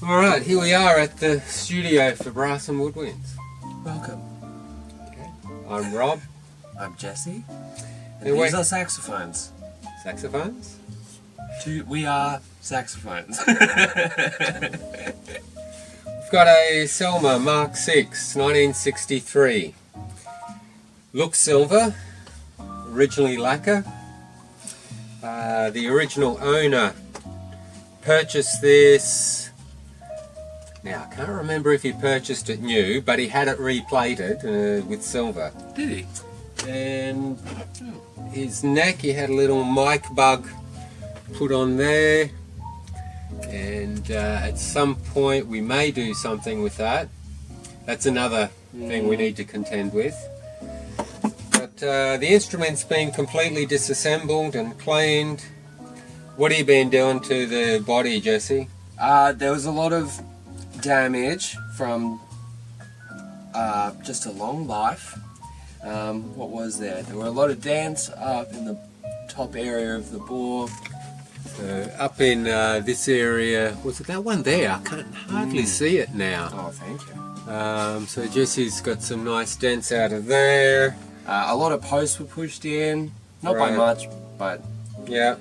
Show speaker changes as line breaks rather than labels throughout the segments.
Alright, here we are at the studio for Brass and Woodwinds.
Welcome.
Okay. I'm Rob.
I'm Jesse. And
Anyway.
these are saxophones.
Saxophones?
We are saxophones.
We've got a Selmer Mark VI, 1963. Looks silver, originally lacquer. The original owner purchased this. Now, I can't remember if he purchased it new, but he had it replated with silver.
Did he?
And his neck, he had a little mic bug put on there. And at some point we may do something with that. That's another thing we need to contend with. But the instrument's been completely disassembled and cleaned. What have you been doing to the body, Jesse?
There was a lot of damage from just a long life. What was there? There were a lot of dents up in the top area of the bore.
Up in this area, was it that one there? I can't hardly see it now.
Oh, thank you.
So Jesse's got some nice dents out of there.
A lot of posts were pushed in, not by
Right.
much, but
Yeah.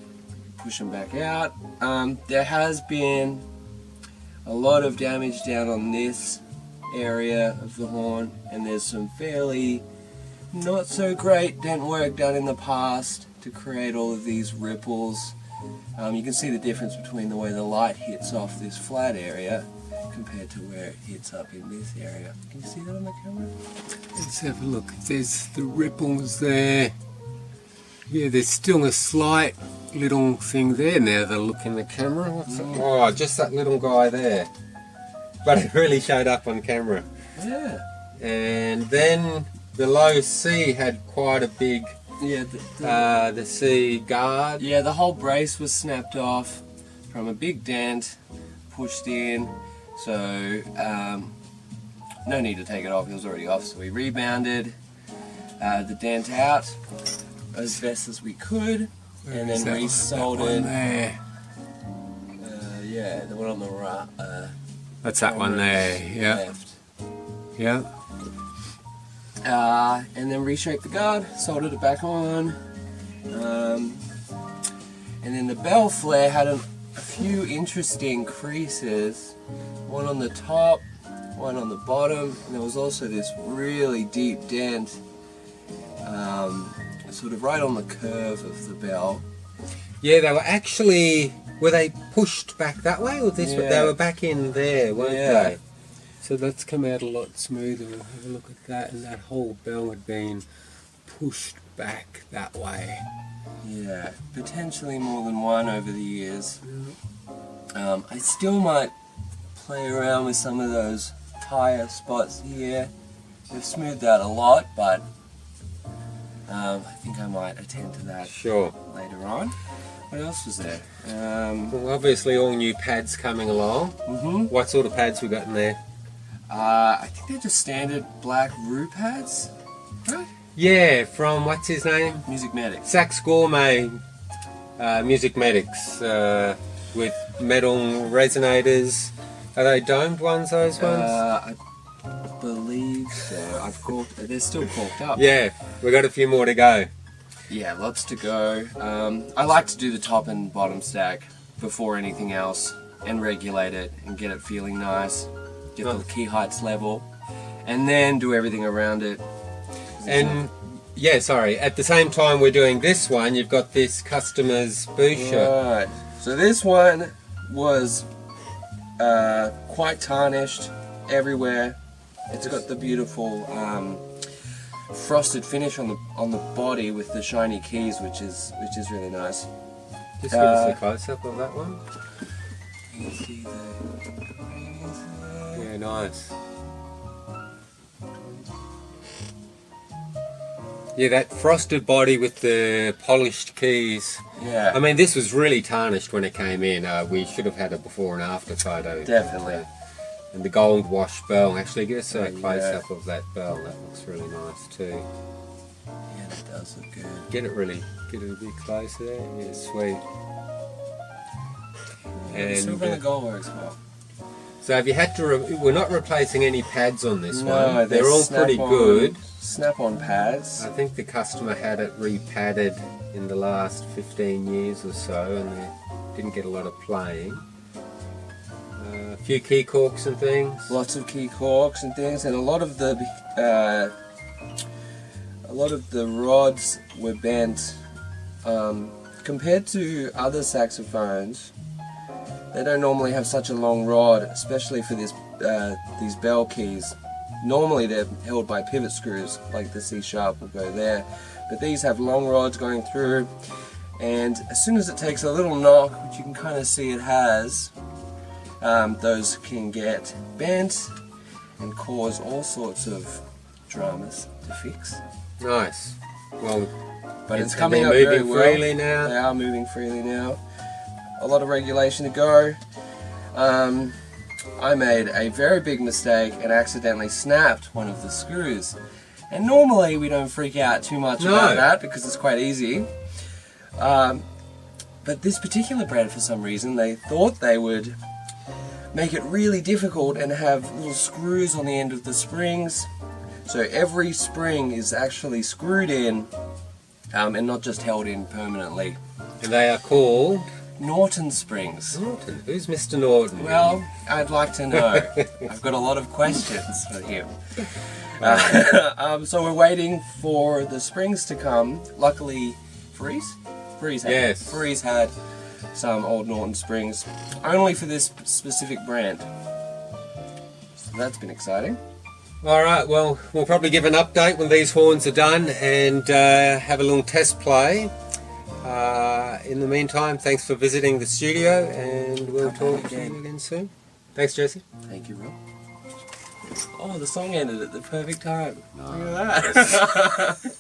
push them back out. There has been a lot of damage down on this area of the horn, and there's some fairly not so great dent work done in the past to create all of these ripples. You can see the difference between the way the light hits off this flat area compared to where it hits up in this area. Can you see that on the camera?
Let's have a look. There's the ripples there. Yeah, there's still a slight little thing there now that I look in the camera. What's that? Oh, just that little guy there. But it really showed up on camera.
Yeah.
And then below C had quite a big,
Yeah,
the C guard.
yeah, the whole brace was snapped off from a big dent, pushed in, so no need to take it off, it was already off, so we rebounded the dent out as best as we could, and then resoldered.
There.
Yeah, the one on the right.
That's that one there, yeah.
Left.
Yeah.
And then reshaped the guard, soldered it back on. And then the bell flare had a few interesting creases. One on the top, one on the bottom, and there was also this really deep dent, sort of right on the curve of the bell.
Yeah, they were actually, were they pushed back that way or this way?
Yeah.
They were back in there, weren't
Yeah.
they? So that's come out a lot smoother. We'll have a look at that, and that whole bell had been pushed back that way.
Yeah, potentially more than one over the years. I still might play around with some of those tire spots here. They've smoothed out a lot, but I think I might attend to that
Sure.
later on. What else was there?
Well, obviously all new pads coming along. What sort of pads we got in there?
I think they're just standard black roux pads, right?
Yeah, from, what's his name?
Music Medics.
Sax Gourmet Music Medics with metal resonators. Are they domed ones, those ones?
I believe so. They're still corked up.
Yeah, we got a few more to go.
Yeah, lots to go. I like to do the top and bottom stack before anything else and regulate it and get it feeling nice, get the key heights level, and then do everything around it.
And yeah, sorry, at the same time we're doing this one, you've got this customer's Buescher.
Right, so this one was quite tarnished everywhere. It's got the beautiful frosted finish on the body with the shiny keys, which is really nice.
Just give us a close-up of that one.
You can see the greens there.
Yeah, nice. Yeah, that frosted body with the polished keys.
Yeah.
I mean, this was really tarnished when it came in. We should have had a before and after photo.
Definitely.
And the gold wash bell. Actually, give us a
Yeah.
close-up of that bell. That looks really nice too.
Yeah, that does look good.
Get it a bit closer there. Yeah, sweet.
And the silver and the gold works well.
So have you had to, we're not replacing any pads on this
No,
one. They're all pretty good.
Snap-on pads.
I think the customer had it repadded in the last 15 years or so, and they didn't get a lot of playing. A few key corks and things.
Lots of key corks and things, and a lot of the rods were bent. Compared to other saxophones, they don't normally have such a long rod, especially for this these bell keys. Normally they're held by pivot screws, like the C sharp will go there, but these have long rods going through, and as soon as it takes a little knock, which you can kind of see it has, those can get bent and cause all sorts of dramas to fix.
Nice. Well,
But it's coming up very well.
Freely now.
They are moving freely now. A lot of regulation to go. I made a very big mistake and accidentally snapped one of the screws. And normally we don't freak out too much about that because it's quite easy. But this particular brand, for some reason, they thought they would make it really difficult and have little screws on the end of the springs. So every spring is actually screwed in and not just held in permanently.
And they are called?
Norton springs.
Norton? Who's Mr. Norton?
Well, I'd like to know. I've got a lot of questions for him. So we're waiting for the springs to come. Luckily, Freeze had some old Norton springs, only for this specific brand. So that's been exciting.
Alright, well, we'll probably give an update when these horns are done and have a little test play. In the meantime, thanks for visiting the studio, and we'll talk to you again soon. Thanks, Jesse.
Thank you, Rob. Oh, the song ended at the perfect time. Look at that.